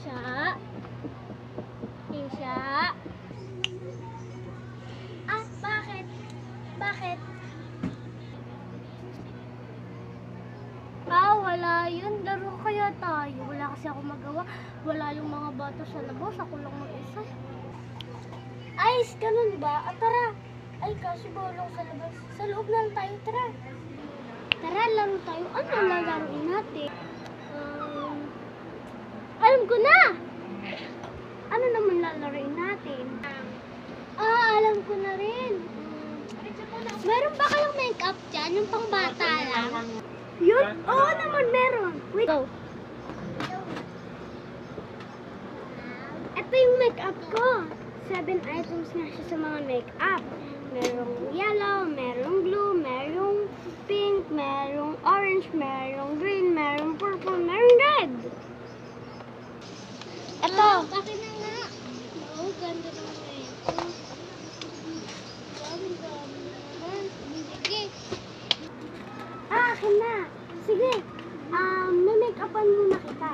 Isha. Isha. Ah, bakit? Bakit? Ah, wala yun. Laro kaya tayo. Wala kasi ako magawa. Wala yung mga bata sa labas. Ako lang mag-isa. Ayos, ganun ba? Ah, tara. Ay, kasi bawal sa labas. Sa loob na lang tayo, tara. Tara, laro tayo. Ano lalaroin natin? Alam ko na! Ano naman lalaroin natin? Ah, alam ko na rin. Meron ba kayong make-up dyan? Yung pang bata lang? Yun? Oo naman, meron. Wait. Go. Ito yung make-up ko. 7 items nga siya sa mga make-up. Merong yellow, merong blue, merong pink, merong orange, merong green, merong purple, merong red. Ito. Bakit na nga? Oo, ganda naman ito. Ganda naman. Sige. Ah, akin na. Sige. May make-upan muna kita.